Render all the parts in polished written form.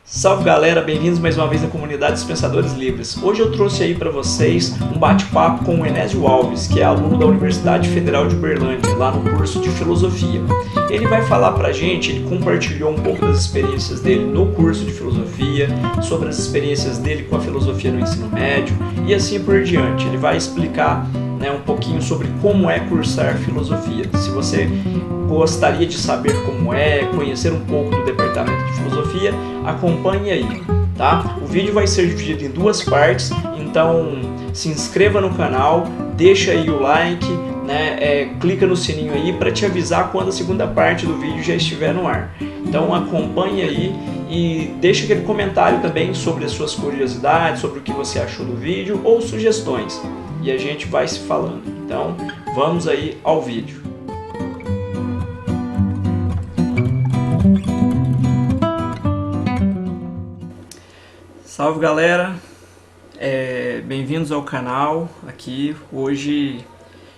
Salve galera, bem-vindos mais uma vez à comunidade dos Pensadores Livres. Hoje eu trouxe aí para vocês um bate-papo com o Enésio Alves, que é aluno da Universidade Federal de Uberlândia, lá no curso de Filosofia. Ele vai falar pra gente, ele compartilhou um pouco das experiências dele no curso de Filosofia, sobre as experiências dele com a filosofia no ensino médio e assim por diante. Ele vai explicar um pouquinho sobre como é cursar filosofia. Se você gostaria de saber como é, conhecer um pouco do departamento de filosofia, acompanhe aí, tá? O vídeo vai ser dividido em duas partes, então se inscreva no canal, deixa aí o like, clica no sininho aí para te avisar quando a segunda parte do vídeo já estiver no ar. Então acompanhe aí e deixa aquele comentário também sobre as suas curiosidades, sobre o que você achou do vídeo ou sugestões. E a gente vai se falando. Então vamos aí ao vídeo. Salve galera, bem-vindos ao canal. Aqui hoje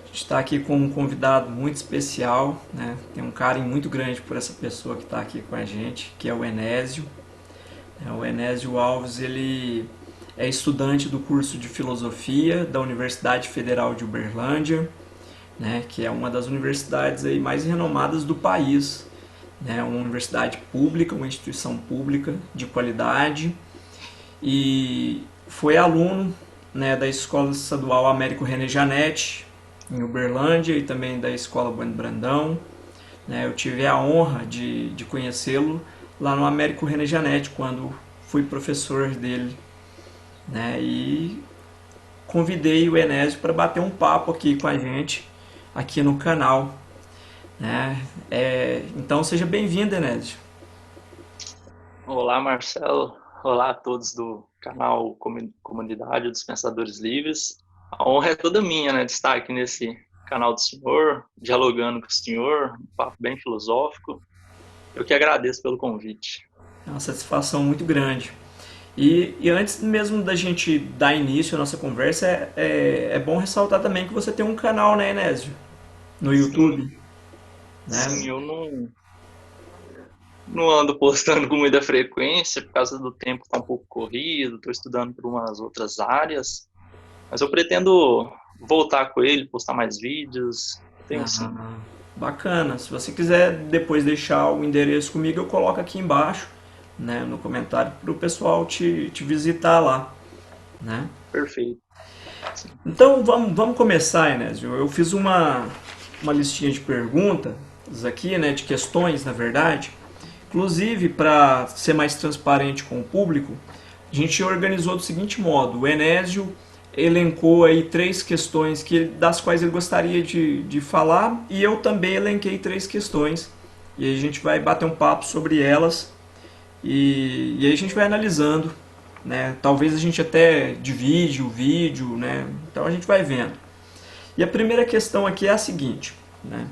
a gente está aqui com um convidado muito especial, né? Tem um carinho muito grande por essa pessoa que está aqui com a gente, que é o Enésio. O Enésio Alves, ele é estudante do curso de Filosofia da Universidade Federal de Uberlândia, né? Que é uma das universidades aí mais renomadas do país, né? Uma universidade pública, uma instituição pública de qualidade. E foi aluno, né, da Escola Estadual Américo René Janete, em Uberlândia, e também da Escola Bueno Brandão. Né, eu tive a honra de conhecê-lo lá no Américo René Janete, quando fui professor dele. Né, e convidei o Enésio para bater um papo aqui com a gente, aqui no canal. Né. Então seja bem-vindo, Enésio. Olá, Marcelo. Olá a todos do canal Comunidade dos Pensadores Livres. A honra é toda minha, né, de estar aqui nesse canal do senhor, dialogando com o senhor, um papo bem filosófico. Eu que agradeço pelo convite. É uma satisfação muito grande. E antes mesmo da gente dar início à nossa conversa, é bom ressaltar também que você tem um canal, né, Enésio? No Sim, YouTube, sim, né? eu não ando postando com muita frequência por causa do tempo que está um pouco corrido, estou estudando por umas outras áreas, mas eu pretendo voltar com ele, postar mais vídeos. Eu tenho sim. Ah, bacana. Se você quiser depois deixar o endereço comigo, eu coloco aqui embaixo, né, no comentário para o pessoal te visitar lá, né? Perfeito. Sim. Então vamos começar, Enésio. Eu fiz uma listinha de perguntas aqui, né, de questões, na verdade. Inclusive, para ser mais transparente com o público, a gente organizou do seguinte modo: o Enésio elencou aí três questões das quais ele gostaria de falar, e eu também elenquei três questões. E aí a gente vai bater um papo sobre elas e aí a gente vai analisando, né? Talvez a gente até divide o vídeo, né? Então a gente vai vendo. E a primeira questão aqui é a seguinte, né?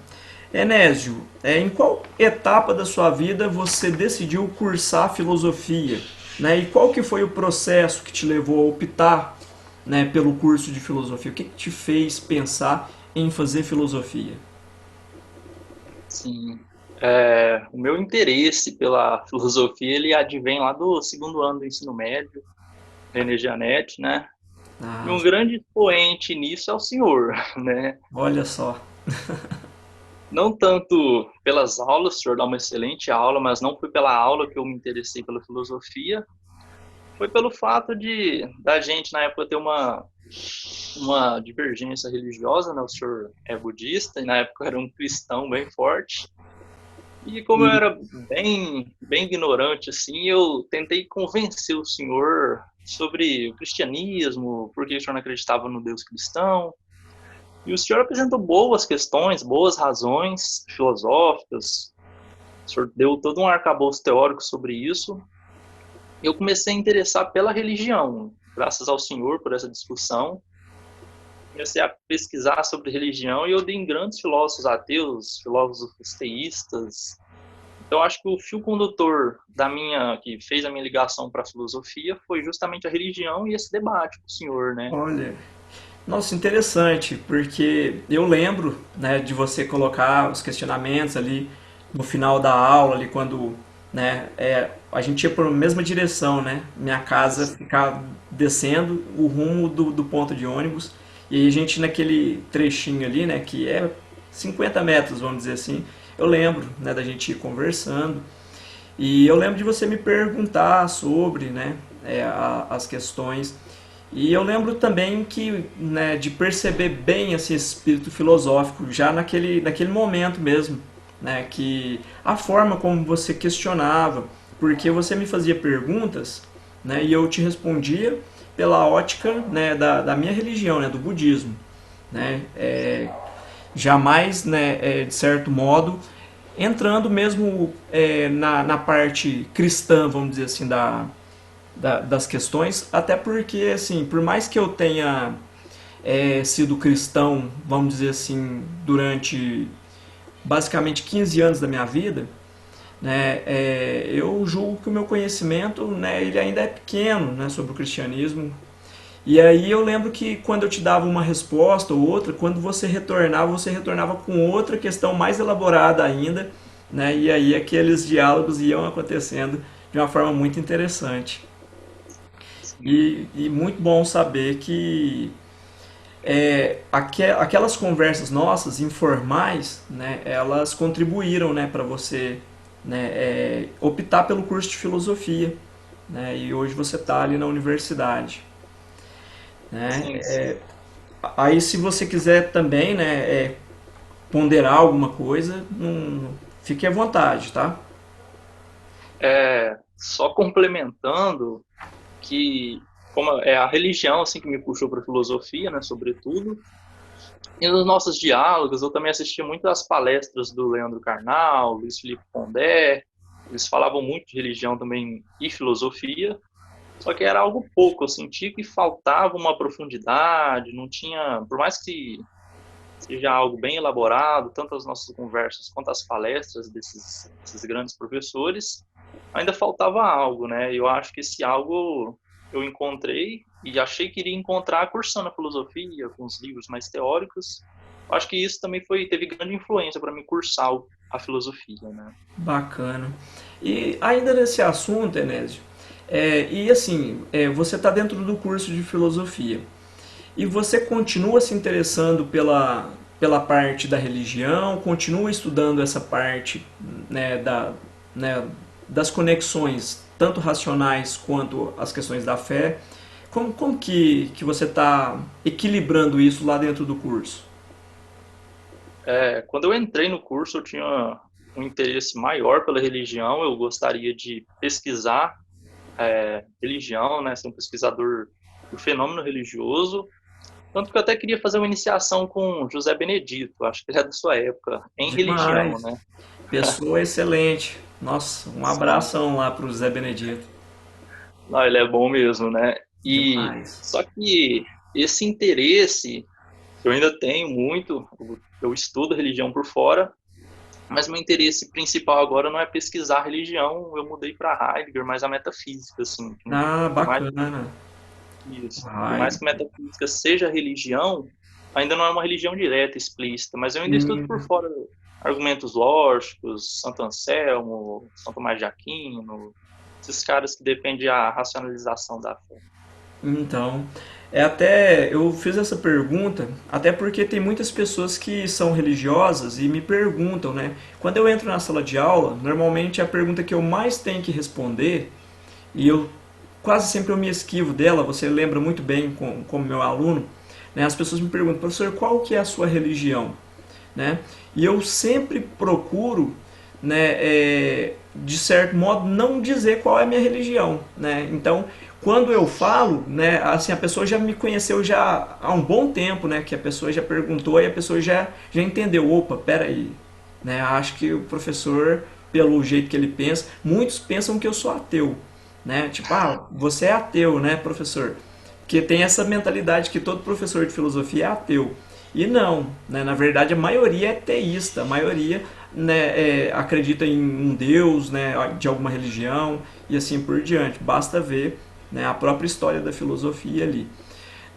Enésio, em qual etapa da sua vida você decidiu cursar filosofia? Né? E qual que foi o processo que te levou a optar, né, pelo curso de filosofia? O que te fez pensar em fazer filosofia? Sim. O meu interesse pela filosofia, ele advém lá do segundo ano do ensino médio, René Janete, né? E Ah, um grande expoente nisso é o senhor, né? olha só. Não tanto pelas aulas, o senhor dá uma excelente aula, mas não foi pela aula que eu me interessei pela filosofia, foi pelo fato da gente, na época, ter uma divergência religiosa, né? O senhor é budista, e na época eu era um cristão bem forte. E como eu E, era bem ignorante, assim, eu tentei convencer o senhor sobre o cristianismo, por que o senhor não acreditava no Deus cristão. E o senhor apresentou boas questões, boas razões filosóficas. O senhor deu todo um arcabouço teórico sobre isso. E eu comecei a interessar pela religião, graças ao senhor por essa discussão. Comecei a pesquisar sobre religião e eu dei em grandes filósofos ateus, filósofos teístas. Então, acho que o fio condutor que fez a minha ligação para a filosofia foi justamente a religião e esse debate com o senhor, né? olha, nossa, interessante, porque eu lembro, né, de você colocar os questionamentos ali no final da aula, ali quando, né, a gente ia para a mesma direção, né? Minha casa ficava descendo o rumo do ponto de ônibus. E aí a gente naquele trechinho ali, né? Que é 50 metros, vamos dizer assim. Eu lembro, né? Da gente ir conversando. E eu lembro de você me perguntar sobre, né? As questões. E eu lembro também que, né, de perceber bem esse espírito filosófico já naquele momento mesmo, né, que a forma como você questionava, porque você me fazia perguntas, né, e eu te respondia pela ótica, né, da minha religião, né, do budismo, né, jamais, né, de certo modo, entrando mesmo na parte cristã, vamos dizer assim, das questões, até porque, assim, por mais que eu tenha sido cristão, vamos dizer assim, durante basicamente 15 anos da minha vida, né, eu julgo que o meu conhecimento, né, ele ainda é pequeno, né, sobre o cristianismo. E aí eu lembro que quando eu te dava uma resposta ou outra, quando você retornava com outra questão mais elaborada ainda, né, e aí aqueles diálogos iam acontecendo de uma forma muito interessante. Sim. E muito bom saber que aquelas conversas nossas, informais, né, elas contribuíram, né, para você, né, optar pelo curso de filosofia. Né, e hoje você está ali na universidade. Né. Sim, sim. Aí se você quiser também, né, ponderar alguma coisa, fique à vontade, tá? Só complementando que como é a religião assim que me puxou para a filosofia, né, sobretudo. E nos nossos diálogos, eu também assistia muito às palestras do Leandro Carnal, Luiz Felipe Pondé. Eles falavam muito de religião também e filosofia, só que era algo pouco. Eu sentia que faltava uma profundidade, não tinha, por mais que seja algo bem elaborado, tanto as nossas conversas quanto as palestras desses grandes professores, ainda faltava algo, né? Eu acho que esse algo eu encontrei e achei que iria encontrar cursando a filosofia, com os livros mais teóricos. Eu acho que isso também teve grande influência para mim cursar a filosofia, né? Bacana. E ainda nesse assunto, Enésio, e assim, você está dentro do curso de filosofia e você continua se interessando pela parte da religião, continua estudando essa parte, né, né, das conexões, tanto racionais quanto as questões da fé. Como que você está equilibrando isso lá dentro do curso? Quando eu entrei no curso, eu tinha um interesse maior pela religião, eu gostaria de pesquisar religião, né, ser um pesquisador do fenômeno religioso. Tanto que eu até queria fazer uma iniciação com José Benedito, acho que ele é da sua época, em religião, Demais. né? Pessoa excelente. Nossa, um Sim. abração lá pro Zé Benedito. Não, ele é bom mesmo, né? E Demais. só que esse interesse eu ainda tenho muito, eu estudo religião por fora, mas meu interesse principal agora não é pesquisar religião, eu mudei para Heidegger, mas a metafísica, assim, Ah, por mais bacana. isso, por mais Ai, que metafísica seja religião, ainda não é uma religião direta, explícita, mas eu ainda estudo por hum, fora argumentos lógicos, Santo Anselmo, São Tomás de Aquino, esses caras que defendem a racionalização da fé. então, até eu fiz essa pergunta, até porque tem muitas pessoas que são religiosas e me perguntam, né? Quando eu entro na sala de aula, normalmente a pergunta que eu mais tenho que responder, e eu quase sempre eu me esquivo dela, você lembra muito bem como meu aluno, né? As pessoas me perguntam, professor, qual que é a sua religião? Né? E eu sempre procuro, né, de certo modo, não dizer qual é a minha religião. Né? Então, quando eu falo, né, assim, a pessoa já me conheceu já há um bom tempo, né, que a pessoa já perguntou e a pessoa já entendeu, opa, peraí, né, acho que o professor, pelo jeito que ele pensa, muitos pensam que eu sou ateu, né, tipo, ah, você é ateu, né, professor? Porque tem essa mentalidade que todo professor de filosofia é ateu. E não, né? Na verdade a maioria é teísta, a maioria, né, acredita em um Deus, né, de alguma religião e assim por diante. Basta ver, né, a própria história da filosofia ali.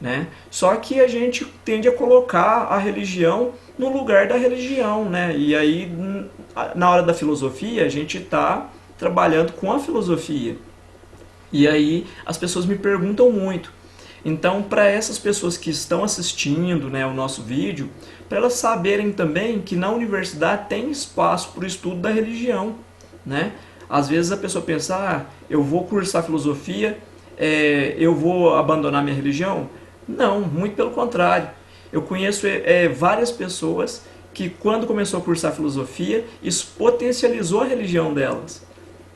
Né? Só que a gente tende a colocar a religião no lugar da religião. Né? E aí, na hora da filosofia, a gente está trabalhando com a filosofia. E aí as pessoas me perguntam muito. Então, para essas pessoas que estão assistindo, né, o nosso vídeo, para elas saberem também que na universidade tem espaço para o estudo da religião, né? Às vezes a pessoa pensa, eu vou cursar filosofia, eu vou abandonar minha religião? Não, muito pelo contrário. Eu conheço várias pessoas que quando começou a cursar filosofia, isso potencializou a religião delas,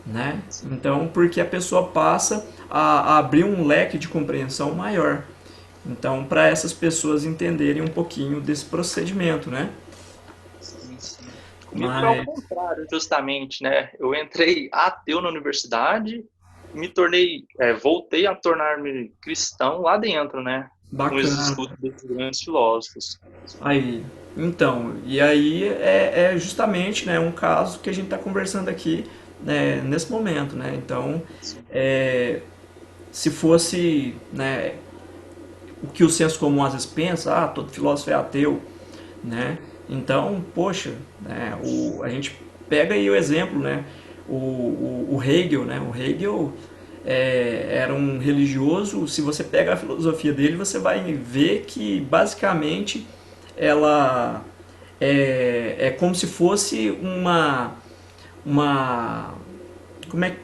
né? Então, porque a pessoa passa a abrir um leque de compreensão maior. Então, para essas pessoas entenderem um pouquinho desse procedimento, né? Sim, sim. Comigo foi ao Mas contrário, justamente, né? Eu entrei ateu na universidade, me tornei, voltei a tornar-me cristão lá dentro, né? Com os bacana. estudos desses grandes filósofos. Aí, então, e aí é justamente, né, um caso que a gente está conversando aqui, né, nesse momento, né? Então, Sim, se fosse, né, o que o senso comum às vezes pensa, todo filósofo é ateu, né? Então, poxa, né, a gente pega aí o exemplo, né? O Hegel, né? O Hegel era um religioso. Se você pega a filosofia dele, você vai ver que basicamente ela é como se fosse uma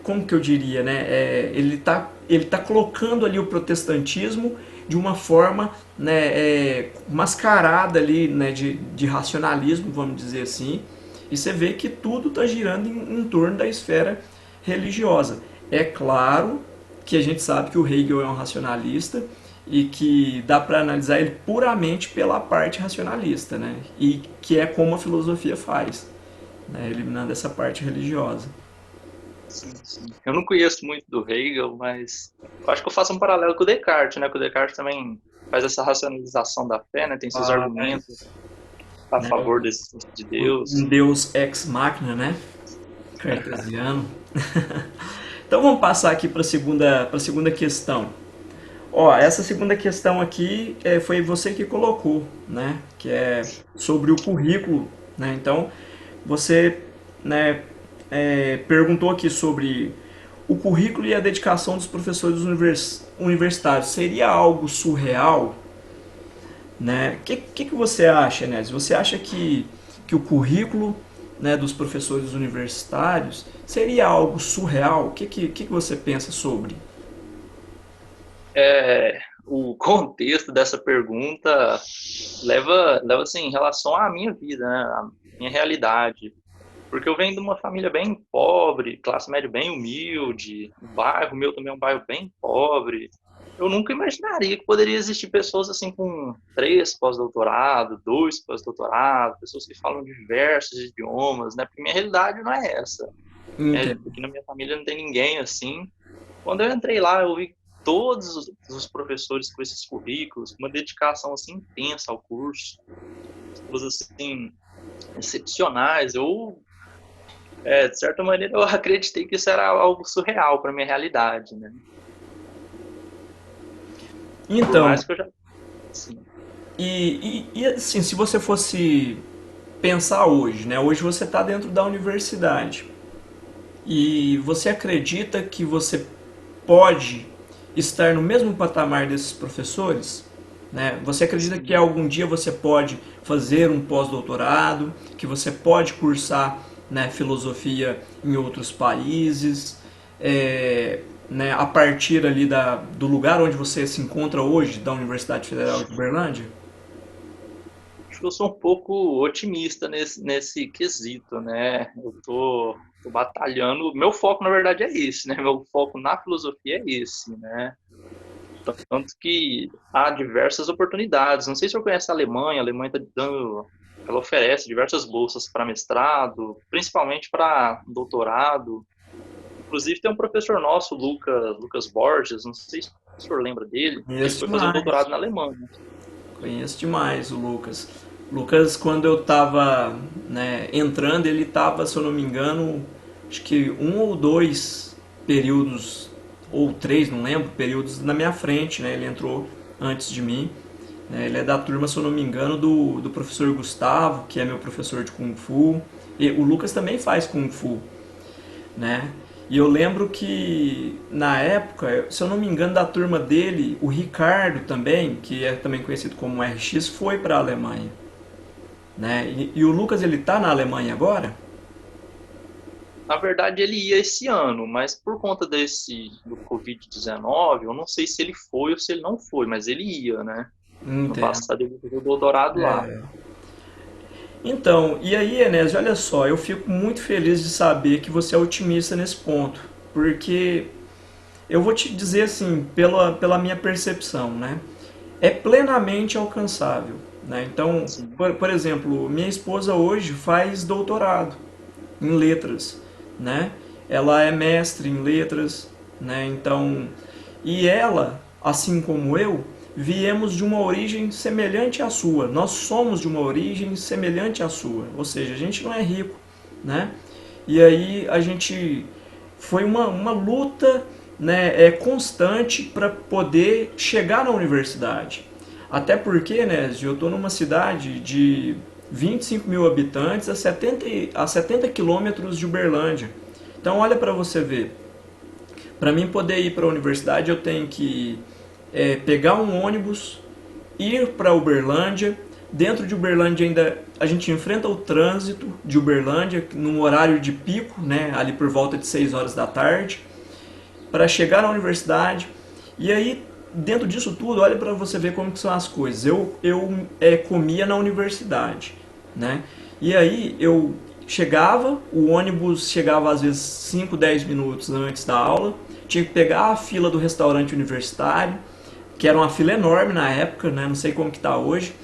como que eu diria, né? Ele tá colocando ali o protestantismo de uma forma, né, mascarada ali, né, de racionalismo, vamos dizer assim. E você vê que tudo está girando em torno da esfera religiosa. É claro que a gente sabe que o Hegel é um racionalista e que dá para analisar ele puramente pela parte racionalista, né? E que é como a filosofia faz, né? Eliminando essa parte religiosa. sim, sim. Eu não conheço muito do Hegel, mas eu acho que eu faço um paralelo com o Descartes, né? Que o Descartes também faz essa racionalização da fé, né? Tem seus argumentos Faz, a né, favor da existência de um Deus. Deus ex machina, né? Cartesiano. Então vamos passar aqui para a segunda questão. Ó, essa segunda questão aqui foi você que colocou, né? Que é sobre o currículo, né? Então você, né, perguntou aqui sobre o currículo e a dedicação dos professores universitários. Seria algo surreal, né? Que você acha, né? Você acha que o currículo, né, dos professores universitários seria algo surreal? O que você pensa sobre? O contexto dessa pergunta leva assim, em relação à minha vida, né? À minha realidade. Porque eu venho de uma família bem pobre, classe média bem humilde, o bairro meu também é um bairro bem pobre. Eu nunca imaginaria que poderia existir pessoas assim com 3 pós-doutorado, 2 pós-doutorado, pessoas que falam diversos idiomas, né? Porque minha realidade não é essa. Entendo. Aqui na minha família não tem ninguém assim. Quando eu entrei lá, eu vi todos os professores com esses currículos, uma dedicação assim intensa ao curso, pessoas assim excepcionais. De certa maneira, eu acreditei que isso era algo surreal para minha realidade, né? Por Então, mais que eu já, sim, assim, se você fosse pensar hoje, né? Hoje você está dentro da universidade e você acredita que você pode estar no mesmo patamar desses professores? Né? Você acredita que sim, algum dia você pode fazer um pós-doutorado, que você pode cursar, né, filosofia em outros países, né, a partir ali do lugar onde você se encontra hoje, da Universidade Federal de Uberlândia? acho que eu sou um pouco otimista nesse quesito, né? Tô batalhando. Meu foco, na verdade, é esse, né? Meu foco na filosofia é esse, né? Tanto que há diversas oportunidades. Não sei se eu conhece a Alemanha está dando, ela oferece diversas bolsas para mestrado, principalmente para doutorado. Inclusive tem um professor nosso, Lucas Borges, não sei se o senhor lembra dele, ele Conheço foi fazer um demais. doutorado na Alemanha. Conheço demais o Lucas. Lucas, quando eu estava, né, entrando, ele estava, se eu não me engano, acho que um ou dois períodos, ou três, não lembro, períodos na minha frente, né? Ele entrou antes de mim. Né? Ele é da turma, se eu não me engano, do professor Gustavo, que é meu professor de Kung Fu. E o Lucas também faz Kung Fu, né? E eu lembro que na época, se eu não me engano, da turma dele, o Ricardo também, que é também conhecido como RX, foi para a Alemanha, né? E o Lucas ele tá na Alemanha agora? Na verdade, ele ia esse ano, mas por conta do Covid-19, eu não sei se ele foi ou se ele não foi, mas ele ia, né? No Entendo. passado ele fez o doutorado lá. Então, e aí, Enésio, olha só, eu fico muito feliz de saber que você é otimista nesse ponto, porque eu vou te dizer assim, pela minha percepção, né? É plenamente alcançável, né? Então, Sim. por exemplo, minha esposa hoje faz doutorado em letras, né? Ela é mestre em letras, né? Então, e ela, assim como eu, viemos de uma origem semelhante à sua. Nós somos de uma origem semelhante à sua, ou seja, a gente não é rico, né? E aí a gente foi uma luta, né, constante para poder chegar na universidade. Até porque, né, eu estou numa cidade de 25 mil habitantes a 70 quilômetros de Uberlândia. Então olha para você ver, para mim poder ir para a universidade eu tenho que pegar um ônibus, ir para Uberlândia. Dentro de Uberlândia ainda a gente enfrenta o trânsito de Uberlândia num horário de pico, né, ali por volta de 6 horas da tarde, para chegar na universidade. E aí, dentro disso tudo, olha para você ver como que são as coisas. Eu comia na universidade, né? E aí eu chegava, o ônibus chegava às vezes 5, 10 minutos antes da aula, tinha que pegar a fila do restaurante universitário, que era uma fila enorme na época, né? Não sei como que está hoje.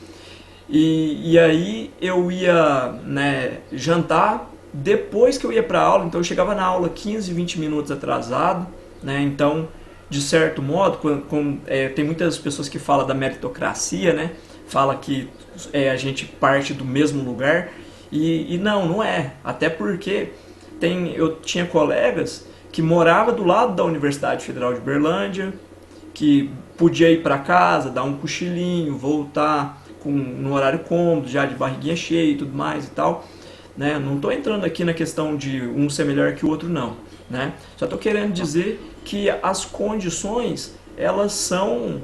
E aí eu ia, né, jantar depois que eu ia para a aula, então eu chegava na aula 15, 20 minutos atrasado, né? Então, de certo modo, tem muitas pessoas que falam da meritocracia, né? Fala que a gente parte do mesmo lugar e não, não é. Até porque eu tinha colegas que moravam do lado da Universidade Federal de Berlândia, que podia ir para casa, dar um cochilinho, voltar no horário cômodo, já de barriguinha cheia e tudo mais e tal. Né? Não estou entrando aqui na questão de um ser melhor que o outro, não. Né? Só estou querendo dizer que as condições elas são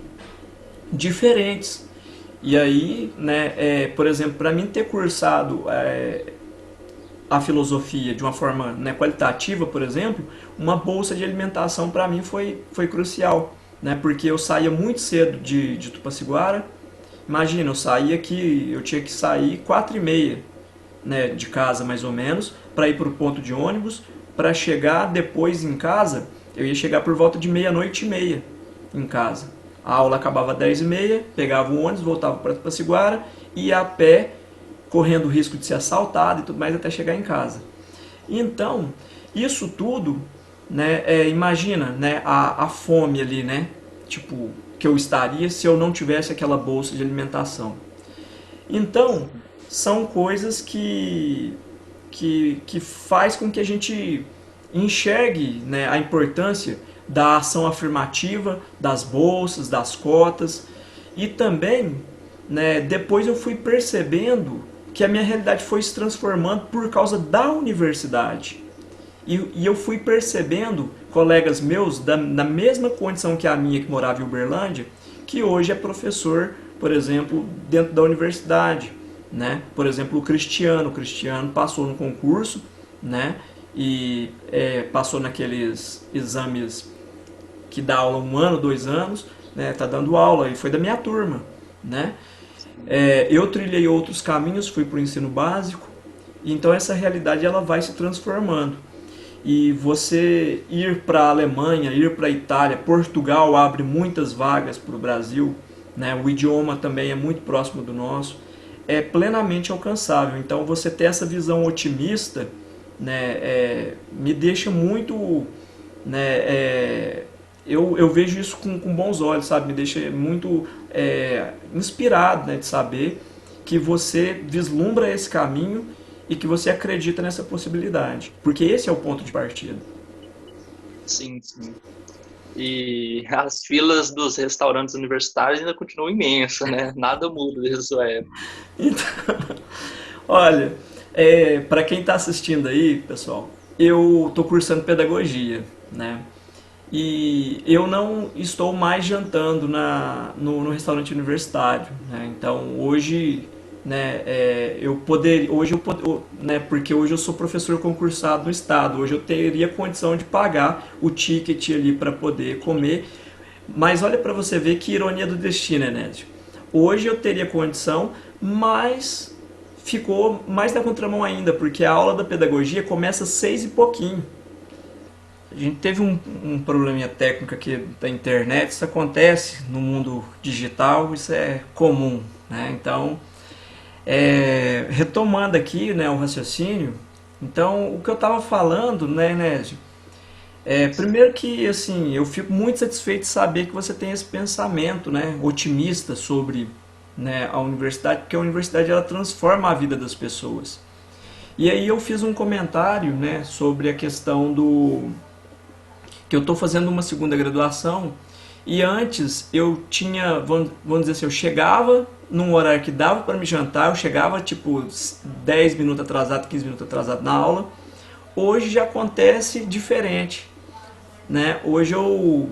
diferentes. E aí, né, por exemplo, para mim ter cursado a filosofia de uma forma, né, qualitativa, por exemplo, uma bolsa de alimentação para mim foi crucial, né, porque eu saía muito cedo de Tupaciguara. Imagina, eu tinha que sair 4h30, né, de casa mais ou menos, para ir para o ponto de ônibus, para chegar depois em casa, eu ia chegar por volta de meia-noite e meia em casa. A aula acabava às 10h30, pegava o ônibus, voltava para Tupaciguara, ia a pé, correndo o risco de ser assaltado e tudo mais até chegar em casa. Então, isso tudo, né, imagina, né, a fome ali, né, tipo, que eu estaria se eu não tivesse aquela bolsa de alimentação. Então, são coisas que faz com que a gente enxergue, né, a importância da ação afirmativa, das bolsas, das cotas. E também, né, depois eu fui percebendo que a minha realidade foi se transformando por causa da universidade. E eu fui percebendo colegas meus na mesma condição que a minha, que morava em Uberlândia, que hoje é professor, por exemplo, dentro da universidade. Né? Por exemplo, o Cristiano passou no concurso, né? E passou naqueles exames que dá aula 1 ano, 2 anos, né? Tá dando aula e foi da minha turma, né? Eu trilhei outros caminhos, fui para o ensino básico, então essa realidade ela vai se transformando. E você ir para a Alemanha, ir para a Itália, Portugal abre muitas vagas para o Brasil, né? O idioma também é muito próximo do nosso, é plenamente alcançável. Então você ter essa visão otimista, né, me deixa muito, né, eu vejo isso com bons olhos, sabe? Me deixa muito inspirado, né, de saber que você vislumbra esse caminho e que você acredita nessa possibilidade, porque esse é o ponto de partida. Sim, sim. E as filas dos restaurantes universitários ainda continuam imensas, né? Nada muda desde sua época. Então, olha, para quem está assistindo aí, pessoal, eu estou cursando pedagogia, né? E eu não estou mais jantando no restaurante universitário, né? Então hoje, né, né, porque hoje eu sou professor concursado no estado, hoje eu teria condição de pagar o ticket ali para poder comer, mas olha para você ver que ironia do destino, Enédio. Hoje eu teria condição, mas ficou mais na contramão ainda, porque a aula da pedagogia começa às 6 e pouquinho. A gente teve um probleminha técnico aqui da internet, isso acontece no mundo digital, isso é comum, né? Então, retomando aqui, né, o raciocínio, então o que eu estava falando, né, Nésio, primeiro que assim, eu fico muito satisfeito de saber que você tem esse pensamento, né, otimista sobre, né, a universidade, porque a universidade ela transforma a vida das pessoas. E aí eu fiz um comentário, né, sobre a questão do que eu estou fazendo uma segunda graduação e antes eu tinha, vamos dizer assim, eu chegava num horário que dava para me jantar, eu chegava tipo 10 minutos atrasado, 15 minutos atrasado na aula. Hoje já acontece diferente, né? Hoje eu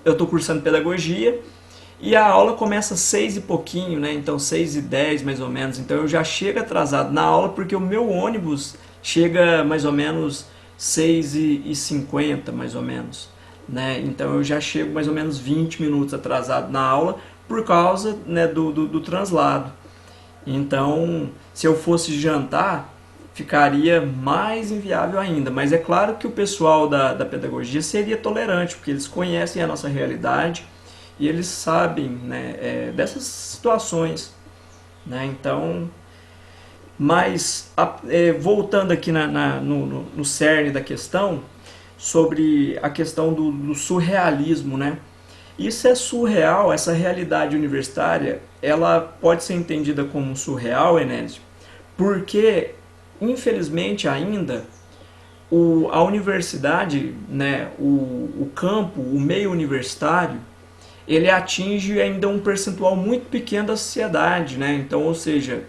estou cursando pedagogia e a aula começa às 6 e pouquinho, né? Então 6 e 10 mais ou menos. Então eu já chego atrasado na aula porque o meu ônibus chega mais ou menos 6 e 50 mais ou menos, né? Então eu já chego mais ou menos 20 minutos atrasado na aula por causa, né, do translado. Então, se eu fosse jantar, ficaria mais inviável ainda. Mas é claro que o pessoal da pedagogia seria tolerante, porque eles conhecem a nossa realidade e eles sabem, né, dessas situações, né? Então, mas voltando aqui no cerne da questão, sobre a questão do surrealismo, né? Isso é surreal, essa realidade universitária, ela pode ser entendida como surreal, Enésio, porque, infelizmente ainda, a universidade, né, o campo, o meio universitário, ele atinge ainda um percentual muito pequeno da sociedade, né? Então, ou seja,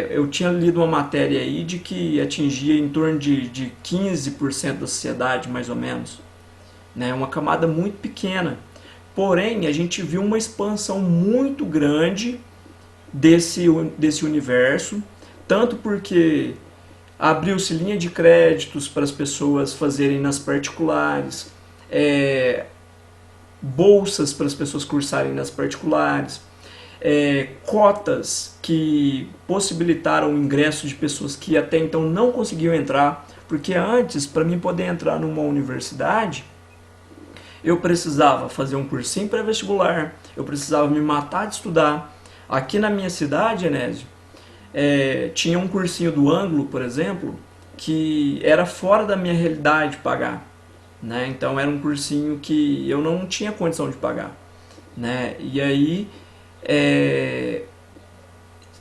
eu tinha lido uma matéria aí de que atingia em torno de 15% da sociedade, mais ou menos, né? Uma camada muito pequena. Porém, a gente viu uma expansão muito grande desse universo, tanto porque abriu-se linha de créditos para as pessoas fazerem nas particulares, bolsas para as pessoas cursarem nas particulares, cotas que possibilitaram o ingresso de pessoas que até então não conseguiam entrar, porque antes, para mim poder entrar numa universidade, eu precisava fazer um cursinho pré-vestibular, eu precisava me matar de estudar. Aqui na minha cidade, Enésio, tinha um cursinho do Ângulo, por exemplo, que era fora da minha realidade pagar, né? Então era um cursinho que eu não tinha condição de pagar, né? E aí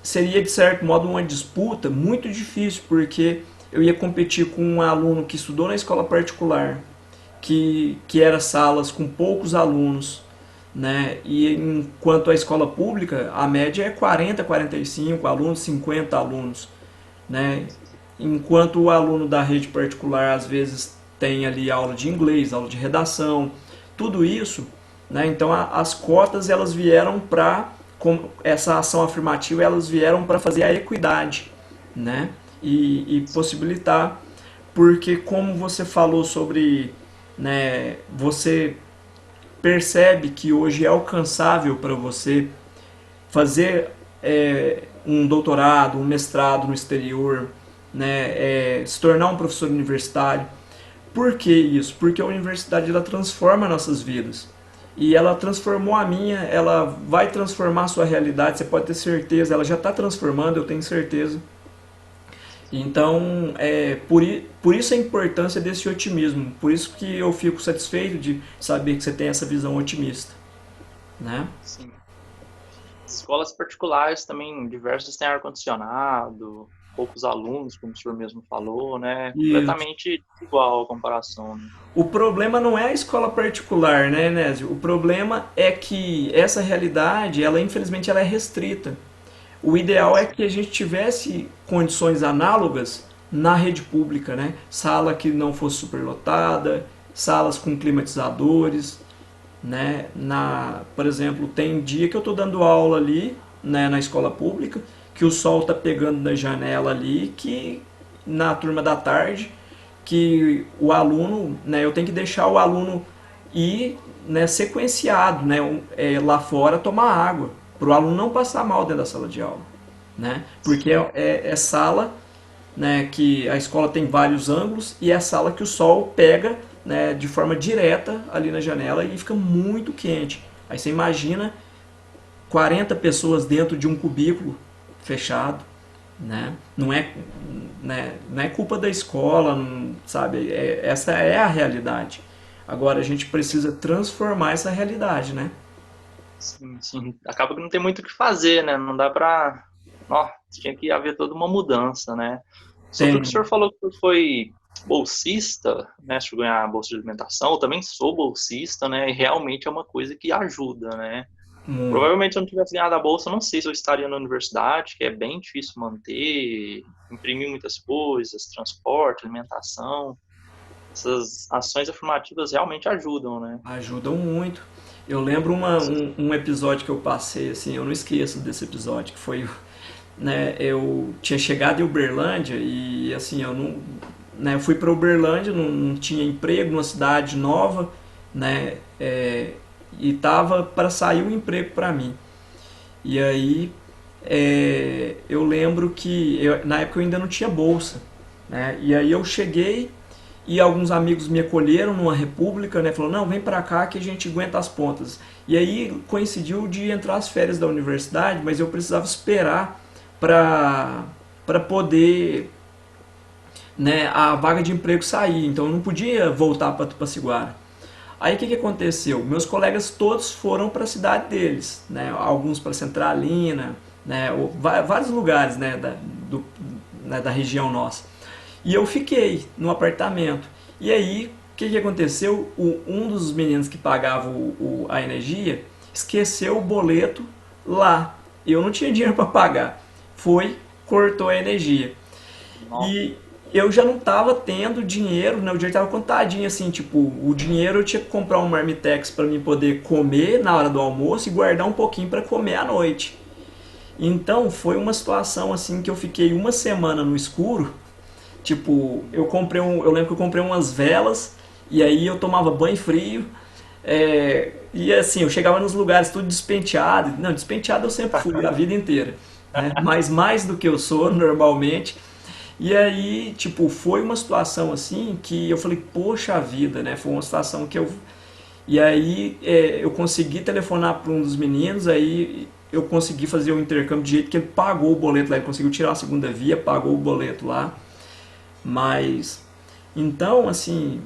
seria de certo modo uma disputa muito difícil, porque eu ia competir com um aluno que estudou na escola particular, que era salas com poucos alunos, né? E enquanto a escola pública, a média é 40, 45 alunos, 50 alunos, né? Enquanto o aluno da rede particular às vezes tem ali aula de inglês, aula de redação, tudo isso, né? Então as cotas elas vieram para, com essa ação afirmativa, elas vieram para fazer a equidade, né? E possibilitar, porque como você falou sobre, né, você percebe que hoje é alcançável para você fazer um doutorado, um mestrado no exterior, né, se tornar um professor universitário. Por que isso? Porque a universidade ela transforma nossas vidas. E ela transformou a minha, ela vai transformar a sua realidade, você pode ter certeza, ela já está transformando, eu tenho certeza. Então, por isso a importância desse otimismo, por isso que eu fico satisfeito de saber que você tem essa visão otimista, né? Sim. Escolas particulares também, diversas têm ar-condicionado, poucos alunos, como o senhor mesmo falou, né? E Completamente igual a comparação, né? o problema não é a escola particular, né, Nésio? O problema é que essa realidade, ela infelizmente ela é restrita. O ideal é que a gente tivesse condições análogas na rede pública, né? Sala que não fosse superlotada, salas com climatizadores, né? Por exemplo, tem dia que eu estou dando aula ali, né, na escola pública, que o sol está pegando na janela ali, que na turma da tarde, que o aluno, né, eu tenho que deixar o aluno ir, né, sequenciado, né, lá fora tomar água, para o aluno não passar mal dentro da sala de aula, né? Porque é sala, né, que a escola tem vários ângulos e é a sala que o sol pega, né, de forma direta ali na janela e fica muito quente. Aí você imagina 40 pessoas dentro de um cubículo fechado, né? Não é culpa da escola, não, sabe? Essa é a realidade. Agora a gente precisa transformar essa realidade, né? Sim, sim. Acaba que não tem muito o que fazer, né? Não dá pra. Ó, tinha que haver toda uma mudança, né? Sobre o que o senhor Tem, falou que foi bolsista, né? Chegou a ganhar a bolsa de alimentação, eu também sou bolsista, né? E realmente é uma coisa que ajuda, né? muito. Provavelmente se eu não tivesse ganhado a bolsa, eu não sei se eu estaria na universidade, que é bem difícil manter, imprimir muitas coisas, transporte, alimentação. Essas ações afirmativas realmente ajudam, né? Ajudam muito. Eu lembro um episódio que eu passei, assim, eu não esqueço desse episódio, que foi, né, eu tinha chegado em Uberlândia e, assim, eu não, né, eu fui para Uberlândia, não tinha emprego numa cidade nova, né, e tava para sair um emprego para mim. E aí eu lembro que na época eu ainda não tinha bolsa, né? E aí eu cheguei e alguns amigos me acolheram numa república, né? Falou, não, vem pra cá que a gente aguenta as pontas. E aí coincidiu de entrar as férias da universidade, mas eu precisava esperar para poder, né, a vaga de emprego sair. Então eu não podia voltar para Tupaciguara. Aí o que aconteceu? Meus colegas todos foram para a cidade deles, né? Alguns para Centralina, né? Vários lugares, né? Né, da região nossa. E eu fiquei no apartamento. E aí o que aconteceu? Um dos meninos que pagava a energia esqueceu o boleto lá. Eu não tinha dinheiro para pagar. Foi, cortou a energia. Nossa, E eu já não tava tendo dinheiro, né? O dinheiro tava contadinho, assim, tipo, o dinheiro eu tinha que comprar um marmitex para mim poder comer na hora do almoço e guardar um pouquinho para comer à noite. Então foi uma situação assim que eu fiquei uma semana no escuro. Tipo, eu lembro que eu comprei umas velas e aí eu tomava banho frio. E assim, eu chegava nos lugares tudo despenteado. Não, despenteado eu sempre fui a vida inteira, né? Mas mais do que eu sou normalmente. E aí, tipo, foi uma situação assim que eu falei, poxa vida, né? Foi uma situação que eu. E aí eu consegui telefonar para um dos meninos, aí eu consegui fazer o intercâmbio de jeito que ele pagou o boleto lá, ele conseguiu tirar a segunda via, pagou o boleto lá. Mas, então, assim,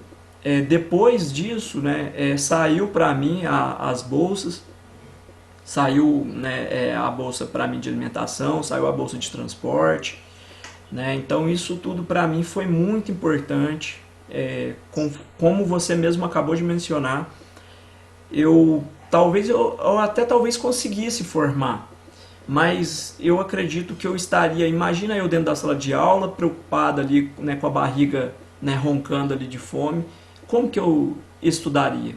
depois disso, né, saiu para mim as bolsas, saiu, né, a bolsa para mim de alimentação, saiu a bolsa de transporte, né? Então isso tudo para mim foi muito importante. Como você mesmo acabou de mencionar, eu até talvez conseguisse formar, mas eu acredito que eu estaria, imagina eu dentro da sala de aula, preocupado ali, né, com a barriga, né, roncando ali de fome, como que eu estudaria?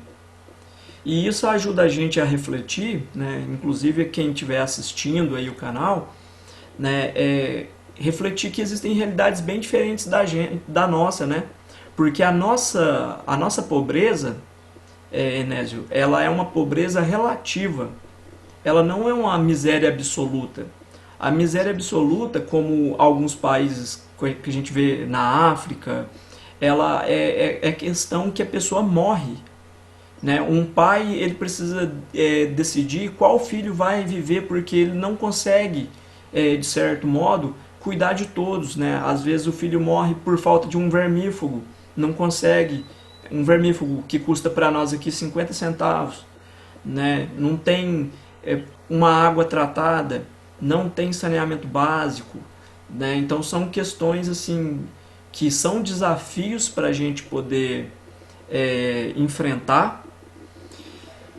E isso ajuda a gente a refletir, né, inclusive quem estiver assistindo aí o canal, né, refletir que existem realidades bem diferentes da nossa, né? Porque a nossa pobreza, Enésio, ela é uma pobreza relativa. Ela não é uma miséria absoluta. A miséria absoluta, como alguns países que a gente vê na África, ela é questão que a pessoa morre, né? Um pai ele precisa decidir qual filho vai viver porque ele não consegue, de certo modo, cuidar de todos. Né? Às vezes o filho morre por falta de um vermífugo, não consegue. Um vermífugo que custa para nós aqui 50 centavos. Né? Não tem uma água tratada, não tem saneamento básico. Né? Então são questões assim que são desafios para a gente poder enfrentar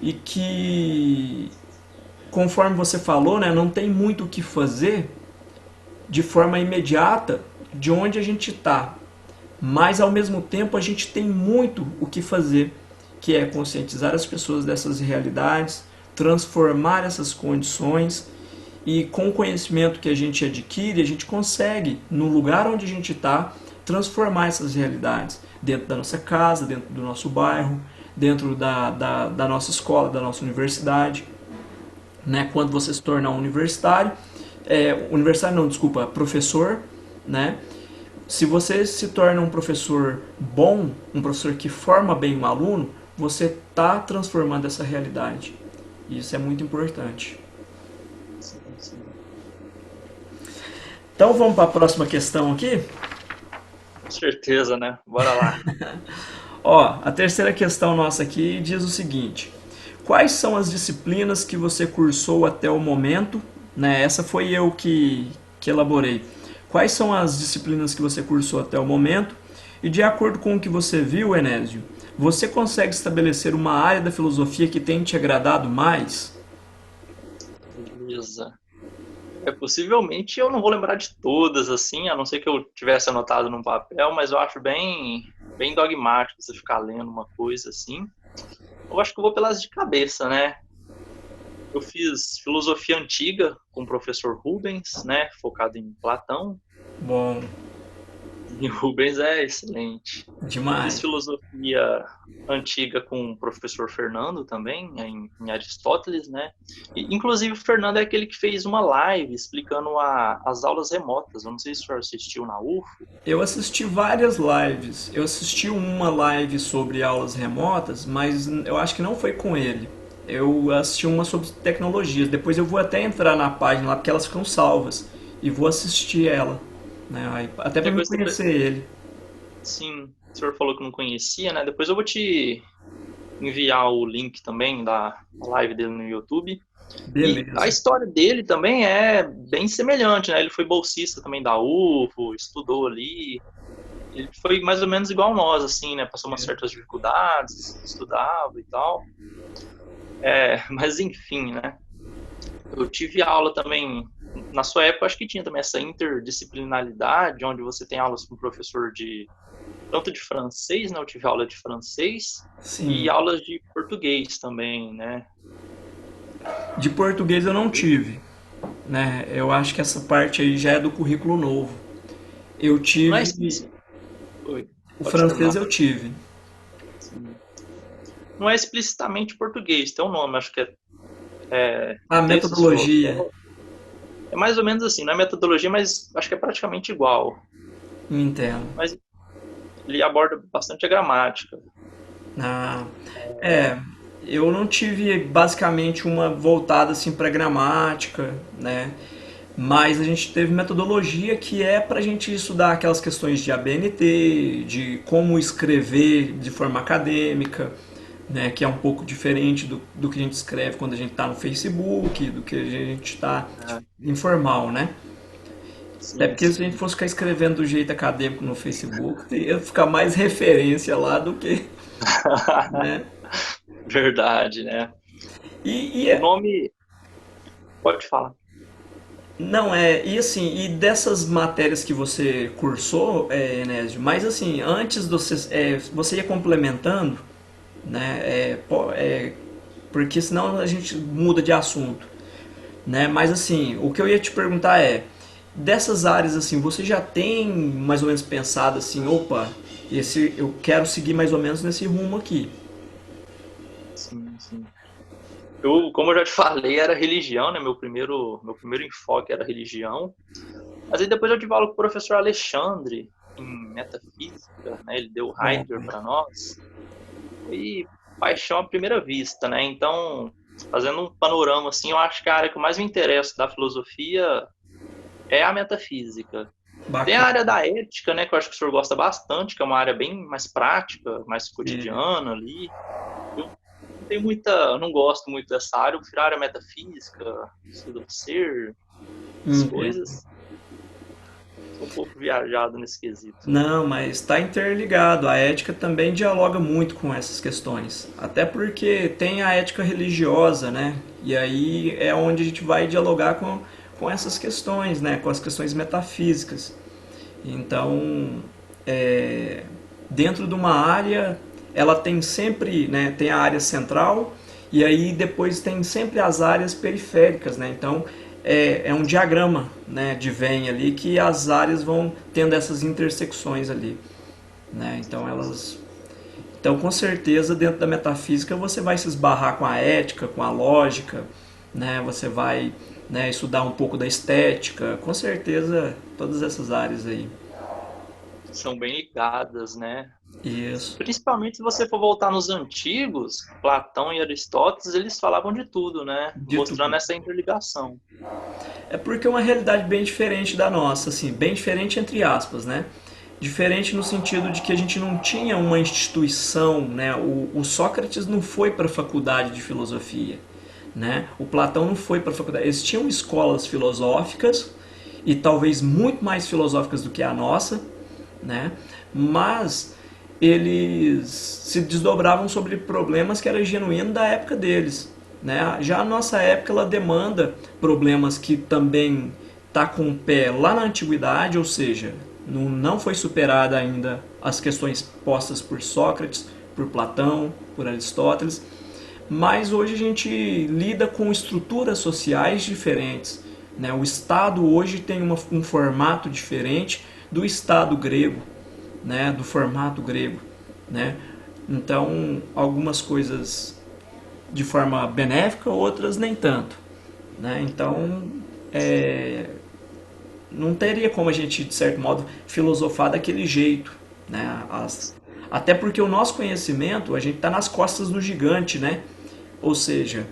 e que, conforme você falou, né, não tem muito o que fazer de forma imediata, de onde a gente está, mas ao mesmo tempo a gente tem muito o que fazer, que é conscientizar as pessoas dessas realidades, transformar essas condições, e com o conhecimento que a gente adquire, a gente consegue, no lugar onde a gente está, transformar essas realidades dentro da nossa casa, dentro do nosso bairro, dentro da nossa escola, da nossa universidade. Né? Quando você se tornar um universitário, universitário não, desculpa, professor, né? Se você se torna um professor bom, um professor que forma bem um aluno, você está transformando essa realidade. E isso é muito importante. Sim, sim. Então vamos para a próxima questão aqui. Com certeza, né? Bora lá. Ó, a terceira questão nossa aqui diz o seguinte: quais são as disciplinas que você cursou até o momento? Né? Essa foi eu que elaborei. Quais são as disciplinas que você cursou até o momento? E de acordo com o que você viu, Enésio, você consegue estabelecer uma área da filosofia que tem te agradado mais? Beleza. Possivelmente eu não vou lembrar de todas, assim, a não ser que eu tivesse anotado num papel, mas eu acho bem dogmático você ficar lendo uma coisa assim. Eu acho que eu vou pelas de cabeça, né? Eu fiz filosofia antiga com o professor Rubens, né? Focado em Platão. Bom, E o Rubens é excelente. Fiz demais. filosofia antiga com o professor Fernando também, em Aristóteles, né? E, inclusive, o Fernando é aquele que fez uma live explicando as aulas remotas. Eu não sei se o senhor assistiu na UFO. Eu assisti várias lives. Eu assisti uma live sobre aulas remotas, mas eu acho que não foi com ele. Eu assisti uma sobre tecnologias. Depois eu vou até entrar na página lá porque elas ficam salvas e vou assistir ela, né? Até para me Depois, conhecer ele. sim, o senhor falou que não conhecia, né? Depois eu vou te enviar o link também da live dele no YouTube. E a Beleza. história dele também é bem semelhante, né? Ele foi bolsista também da UFO, estudou ali. Ele foi mais ou menos igual nós, assim, né? Passou umas certas dificuldades, estudava e tal. Mas enfim, né? Eu tive aula também, na sua época, acho que tinha também essa interdisciplinaridade, onde você tem aulas com professor tanto de francês, né? Eu tive aula de francês e Sim. aulas de português também, né? De português eu não tive, né? Eu acho que essa parte aí já é do currículo novo. Eu Não é tive. explícito. Oi, O pode francês terminar. eu tive. Sim. Não é explicitamente português, tem um nome, acho que A textos metodologia, filosóficos. É mais ou menos assim, não é metodologia, mas acho que é praticamente igual. entendo. Mas ele aborda bastante a gramática. Ah, é, eu não tive basicamente uma voltada assim para gramática, né? Mas a gente teve metodologia que é para a gente estudar aquelas questões de ABNT, de como escrever de forma acadêmica, né? Que é um pouco diferente do que a gente escreve quando a gente está no Facebook, do que a gente está Né? informal, né? Até Sim, porque se a gente sim. fosse ficar escrevendo do jeito acadêmico no Facebook, ia ficar mais referência lá do que, né? Verdade, né? E, O nome, pode falar. não é, e assim, e dessas matérias que você cursou, Enésio, mas assim, antes você ia complementando, né? Porque senão a gente muda de assunto, né? Mas assim, o que eu ia te perguntar é, dessas áreas assim, você já tem mais ou menos pensado assim, opa, esse eu quero seguir mais ou menos nesse rumo aqui. Sim, sim. Como eu já te falei, era religião, né? Meu primeiro enfoque era religião. Mas aí depois eu tive aula com o professor Alexandre em metafísica, né? Ele deu Bom, Heidegger para nós. E paixão à primeira vista, né? Então, fazendo um panorama assim, eu acho que a área que eu mais me interesso da filosofia é a metafísica. Tem a área bacana. da ética, né, que eu acho que o senhor gosta bastante, que é uma área bem mais prática, mais É, cotidiana ali. Eu não tenho muita, eu não gosto muito dessa área, eu prefiro a área metafísica, estudo do ser, essas entendo. coisas. Sou um pouco viajado nesse quesito. Não, mas está interligado. A ética também dialoga muito com essas questões. Até porque tem a ética religiosa, né? E aí é onde a gente vai dialogar com essas questões, né? Com as questões metafísicas. Então, é, dentro de uma área, ela tem sempre, né, tem a área central e aí depois tem sempre as áreas periféricas, né? Então, é um diagrama, né, de Venn ali que as áreas vão tendo essas intersecções ali, né? Então, com certeza, dentro da metafísica, você vai se esbarrar com a ética, com a lógica, né? Você vai, né, estudar um pouco da estética, com certeza, todas essas áreas aí. São bem ligadas, né? Isso. Principalmente se você for voltar nos antigos, Platão e Aristóteles, eles falavam de tudo, né? De Mostrando tudo. essa interligação. É porque é uma realidade bem diferente da nossa, assim, bem diferente entre aspas, né? Diferente no sentido de que a gente não tinha uma instituição, né? O Sócrates não foi para a faculdade de filosofia, né? O Platão não foi para a faculdade. Eles tinham escolas filosóficas e talvez muito mais filosóficas do que a nossa, né? Mas eles se desdobravam sobre problemas que eram genuínos da época deles, né? Já a nossa época ela demanda problemas que também tá com o pé lá na antiguidade, ou seja, não foi superada ainda as questões postas por Sócrates, por Platão, por Aristóteles, mas hoje a gente lida com estruturas sociais diferentes, né? O Estado hoje tem um formato diferente do Estado grego, né? Do formato grego, né? Então, algumas coisas de forma benéfica, outras nem tanto, né? Então, é, não teria como a gente, de certo modo, filosofar daquele jeito, né? Até porque o nosso conhecimento, a gente está nas costas do gigante, né? Ou seja,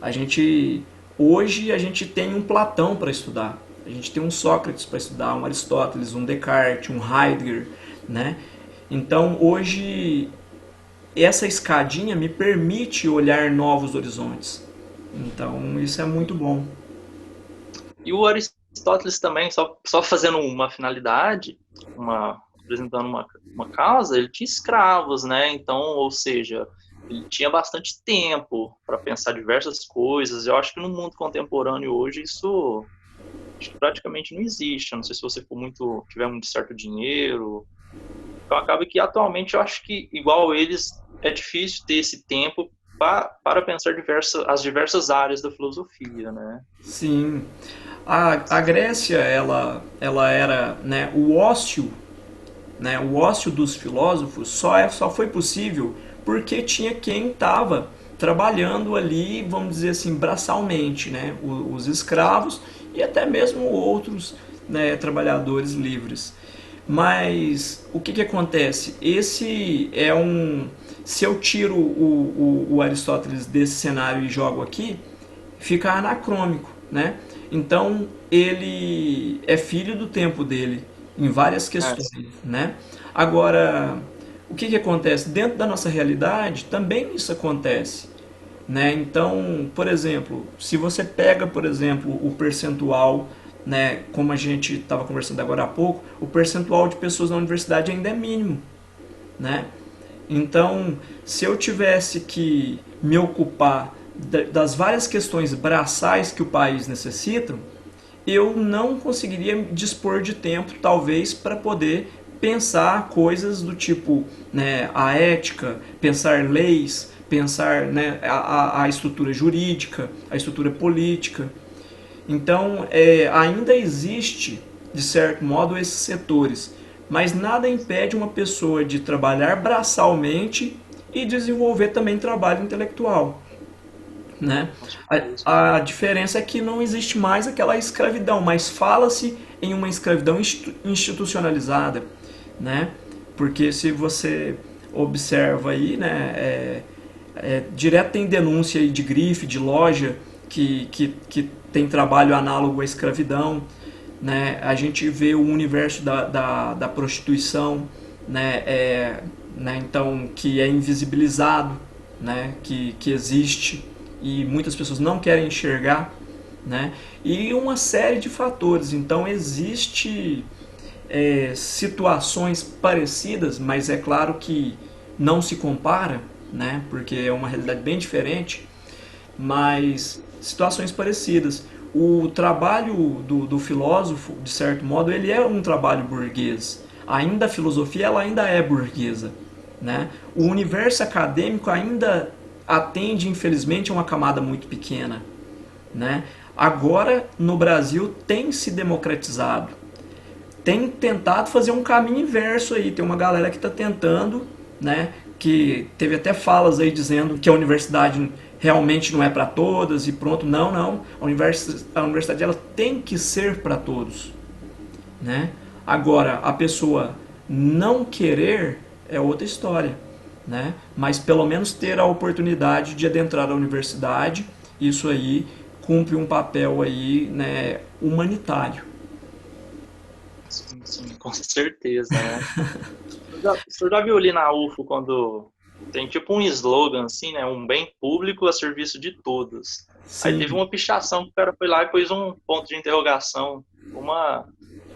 a gente hoje a gente tem um Platão para estudar, a gente tem um Sócrates para estudar, um Aristóteles, um Descartes, um Heidegger, né? Então hoje essa escadinha me permite olhar novos horizontes. Então isso é muito bom. E o Aristóteles também, só fazendo uma finalidade, apresentando uma causa, ele tinha escravos, né? Então, ou seja, ele tinha bastante tempo para pensar diversas coisas. Eu acho que no mundo contemporâneo hoje isso acho que praticamente não existe. Eu não sei se você tiver muito certo dinheiro. Então acaba que atualmente eu acho que igual eles é difícil ter esse tempo para pensar as diversas áreas da filosofia, né? Sim, a Grécia ela era, né, o ócio, né, o ócio dos filósofos só foi possível porque tinha quem estava trabalhando ali, vamos dizer assim, braçalmente, né, os escravos e até mesmo outros, né, trabalhadores livres. Mas o que acontece? Esse é um. Se eu tiro o Aristóteles desse cenário e jogo aqui, fica anacrônico, né? Então ele é filho do tempo dele em várias É, questões, né? Agora, o que acontece dentro da nossa realidade? Também isso acontece, né? Então, por exemplo, se você pega, por exemplo, o percentual, né, como a gente estava conversando agora há pouco, o percentual de pessoas na universidade ainda é mínimo, né? Então, se eu tivesse que me ocupar das várias questões braçais que o país necessita, eu não conseguiria dispor de tempo, talvez, para poder pensar coisas do tipo, né, a ética, pensar leis, pensar, né, a estrutura jurídica, a estrutura política. Então, ainda existe, de certo modo, esses setores, mas nada impede uma pessoa de trabalhar braçalmente e desenvolver também trabalho intelectual, né? com certeza. A diferença é que não existe mais aquela escravidão, mas fala-se em uma escravidão institucionalizada, né? Porque se você observa aí, né, direto tem denúncia aí de grife, de loja que tem trabalho análogo à escravidão, né? A gente vê o universo da prostituição, né? Então que é invisibilizado, né? Que existe e muitas pessoas não querem enxergar, né? E uma série de fatores. Então existe situações parecidas, mas é claro que não se compara, né? Porque é uma realidade bem diferente, mas situações parecidas. o trabalho do filósofo, de certo modo, ele é um trabalho burguês. Ainda a filosofia ela ainda é burguesa. Né? O universo acadêmico ainda atende, infelizmente, a uma camada muito pequena. Né? Agora, no Brasil, tem se democratizado. Tem tentado fazer um caminho inverso aí. Tem uma galera que está tentando, né? Que teve até falas aí dizendo que a universidade realmente não é para todas e pronto. Não, não. A universidade ela tem que ser para todos. Né? Agora, a pessoa não querer é outra história. Né? Mas pelo menos ter a oportunidade de adentrar a universidade, isso aí cumpre um papel aí, né, humanitário. Sim, sim, com certeza, né? O senhor já viu ali na UFO quando tem tipo um slogan assim, né? Um bem público a serviço de todos. Aí teve Sim, uma pichação que o cara foi lá e pôs um ponto de interrogação, aí uma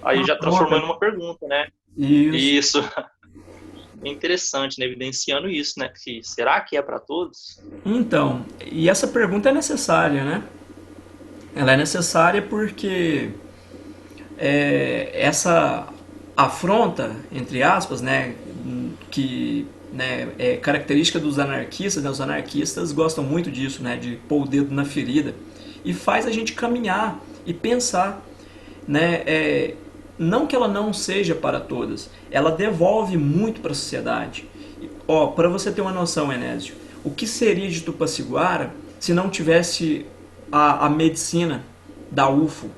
já troca, transformou em né? uma pergunta, né? Isso. E isso é interessante, né? Evidenciando isso, né? Que será que é para todos? Então, e essa pergunta é necessária, né? Ela é necessária porque essa afronta, entre aspas, né, que né, é característica dos anarquistas, né, os anarquistas gostam muito disso, né, de pôr o dedo na ferida, e faz a gente caminhar e pensar. Né, não que ela não seja para todas, ela devolve muito para a sociedade. Ó, para você ter uma noção, Enésio, o que seria de Tupaciguara se não tivesse a medicina da UFO?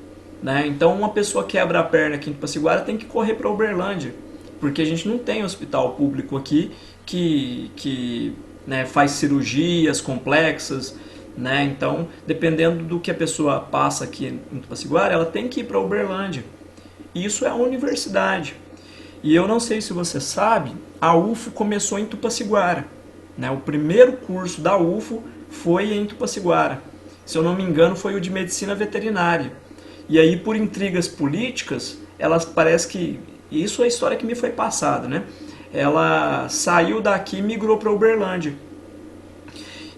Né? Então, uma pessoa quebra a perna aqui em Tupaciguara tem que correr para Uberlândia, porque a gente não tem hospital público aqui que né, faz cirurgias complexas. Né? Então, dependendo do que a pessoa passa aqui em Tupaciguara, ela tem que ir para Uberlândia. Isso é a universidade. E eu não sei se você sabe, a UFO começou em Tupaciguara. Né? O primeiro curso da UFO foi em Tupaciguara. Se eu não me engano, foi o de medicina veterinária. E aí, por intrigas políticas, elas parece que. Isso é a história que me foi passada, né? Ela saiu daqui e migrou para Uberlândia.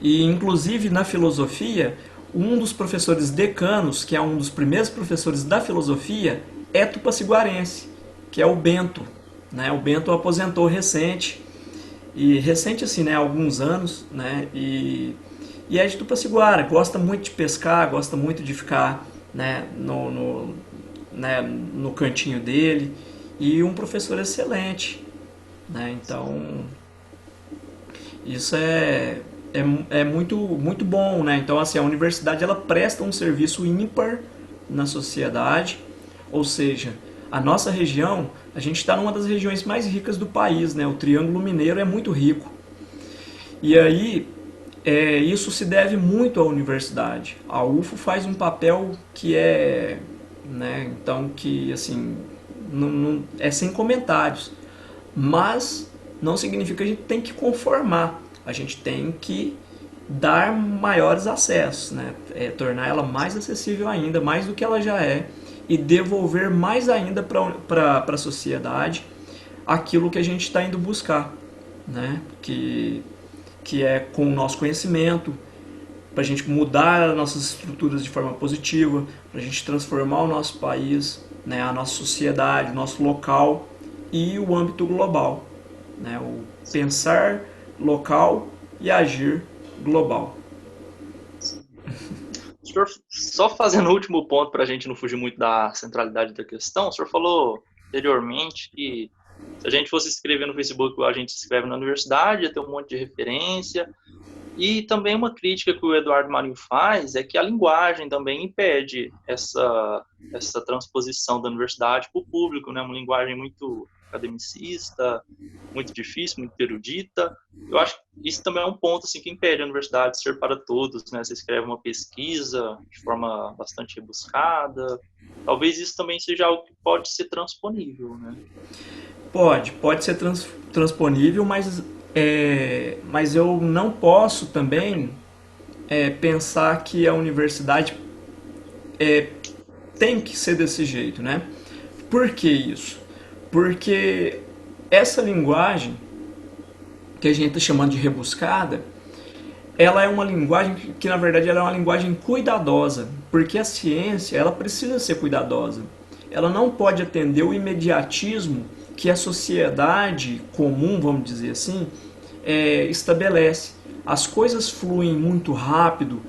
E, inclusive, na filosofia, um dos professores decanos, que é um dos primeiros professores da filosofia, é tupaciguarense, que é o Bento. Né? O Bento aposentou recente, e recente assim, né, há alguns anos, né, e é de Tupaciguara, gosta muito de pescar, gosta muito de ficar né, né, no cantinho dele, e um professor excelente. Né? Então, isso é muito, muito bom. Né? Então, assim, a universidade ela presta um serviço ímpar na sociedade, ou seja, a nossa região, a gente está numa das regiões mais ricas do país, né? O Triângulo Mineiro é muito rico. E aí, isso se deve muito à universidade. A UFO faz um papel que né, então que assim, é sem comentários. Mas não significa que a gente tem que conformar. A gente tem que dar maiores acessos, né? Tornar ela mais acessível ainda, mais do que ela já é, e devolver mais ainda para a sociedade aquilo que a gente está indo buscar, né? Que é com o nosso conhecimento, para a gente mudar as nossas estruturas de forma positiva, para a gente transformar o nosso país, né, a nossa sociedade, o nosso local e o âmbito global. Né, o pensar local e agir global. O senhor, só fazendo o último ponto para a gente não fugir muito da centralidade da questão, o senhor falou anteriormente que se a gente fosse escrever no Facebook igual a gente escreve na universidade, ia ter um monte de referência. E também uma crítica que o Eduardo Marinho faz é que a linguagem também impede essa transposição da universidade para o público, né? Uma linguagem muito academicista, muito difícil, muito erudita. Eu acho que isso também é um ponto assim, que impede a universidade de ser para todos, né? Você escreve uma pesquisa de forma bastante rebuscada. Talvez isso também seja algo que pode ser transponível, né? Pode ser transponível, mas eu não posso também pensar que a universidade tem que ser desse jeito, né? Por que isso? Porque essa linguagem que a gente está chamando de rebuscada, ela é uma linguagem que na verdade ela é uma linguagem cuidadosa, porque a ciência ela precisa ser cuidadosa. Ela não pode atender o imediatismo que a sociedade comum, vamos dizer assim, estabelece. As coisas fluem muito rápido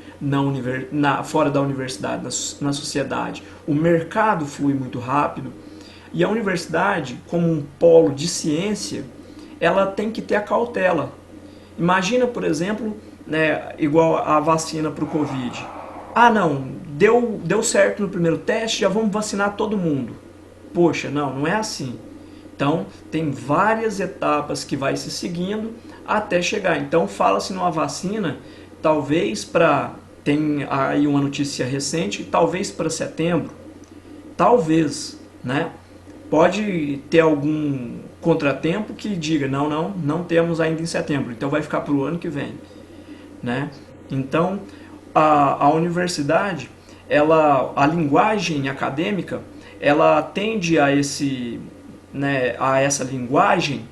fora da universidade, na sociedade. O mercado flui muito rápido e a universidade, como um polo de ciência, ela tem que ter a cautela. Imagina, por exemplo, né, igual a vacina para o Covid. Ah, não, deu certo no primeiro teste, já vamos vacinar todo mundo. Poxa, não é assim. Então, tem várias etapas que vai se seguindo até chegar. Então, fala-se numa vacina, talvez para... Tem aí uma notícia recente, talvez para setembro. Talvez, né? Pode ter algum contratempo que diga, não temos ainda em setembro, então vai ficar para o ano que vem, né? Então, a universidade, a linguagem acadêmica, ela tende a essa linguagem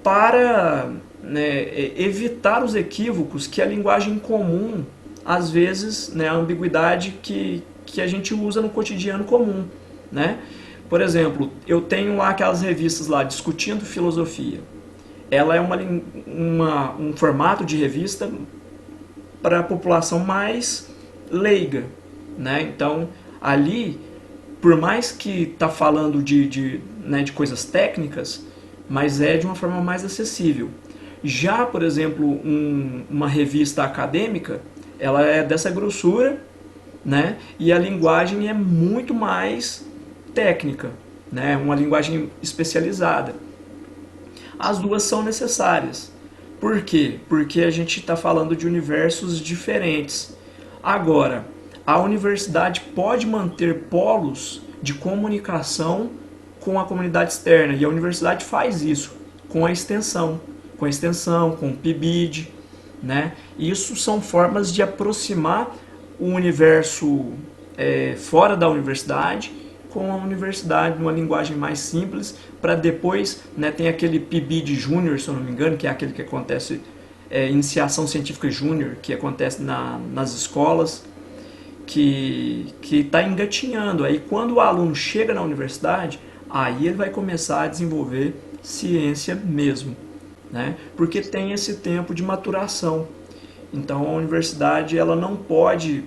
para, né, evitar os equívocos que a linguagem comum, às vezes, né, a ambiguidade que a gente usa no cotidiano comum, né? Por exemplo, eu tenho lá aquelas revistas lá, Discutindo Filosofia. Ela é um formato de revista para a população mais leiga, né? Então, ali, por mais que tá falando né, de coisas técnicas, mas é de uma forma mais acessível. Já, por exemplo, uma revista acadêmica, ela é dessa grossura, né? E a linguagem é muito mais técnica, né? Uma linguagem especializada. As duas são necessárias. Por quê? Porque a gente está falando de universos diferentes. Agora, a universidade pode manter polos de comunicação com a comunidade externa, e a universidade faz isso com a extensão, com o PIBID, né? Isso são formas de aproximar o universo fora da universidade com a universidade numa linguagem mais simples, para depois, né, tem aquele PIBID Júnior, se eu não me engano, que é aquele que acontece, Iniciação Científica Júnior, que acontece nas escolas, que está engatinhando. Aí quando o aluno chega na universidade, aí ele vai começar a desenvolver ciência mesmo, né? Porque tem esse tempo de maturação. Então a universidade ela não pode,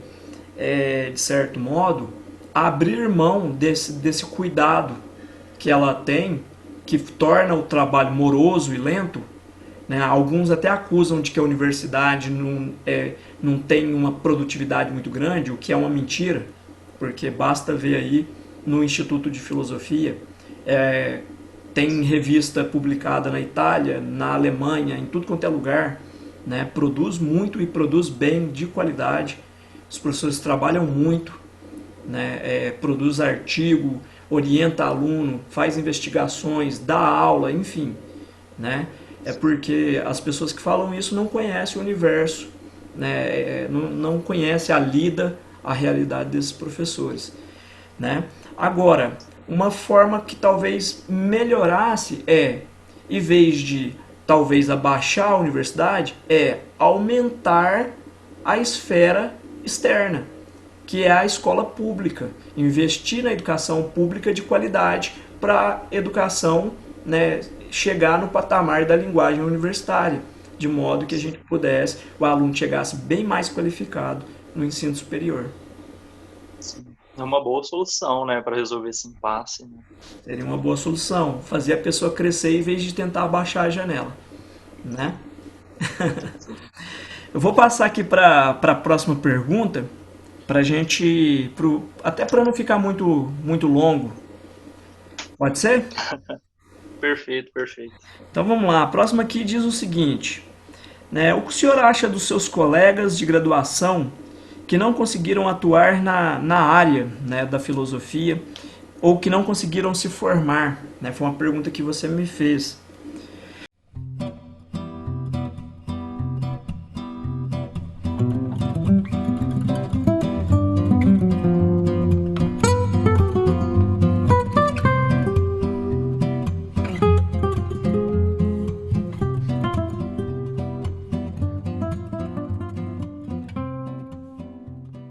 de certo modo, abrir mão desse cuidado que ela tem, que torna o trabalho moroso e lento, né? Alguns até acusam de que a universidade não tem uma produtividade muito grande, o que é uma mentira, porque basta ver aí no Instituto de Filosofia, tem revista publicada na Itália, na Alemanha, em tudo quanto é lugar, né? Produz muito e produz bem, de qualidade, os professores trabalham muito, né? Produz artigo, orienta aluno, faz investigações, dá aula, enfim, né? É porque as pessoas que falam isso não conhecem o universo, né? Não conhecem a lida, a realidade desses professores, né? Agora, uma forma que talvez melhorasse em vez de talvez abaixar a universidade, aumentar a esfera externa, que é a escola pública, investir na educação pública de qualidade para a educação, né, chegar no patamar da linguagem universitária, de modo que a gente pudesse, o aluno chegasse bem mais qualificado no ensino superior. Sim. É uma boa solução, né, para resolver esse impasse, né? Seria uma boa solução, fazer a pessoa crescer em vez de tentar abaixar a janela, né? Sim. Eu vou passar aqui para a próxima pergunta, para gente, até para não ficar muito longo. Pode ser? Perfeito, perfeito. Então vamos lá. A próxima aqui diz o seguinte, né? O que o senhor acha dos seus colegas de graduação que não conseguiram atuar na área, né, da filosofia ou que não conseguiram se formar? Né? Foi uma pergunta que você me fez.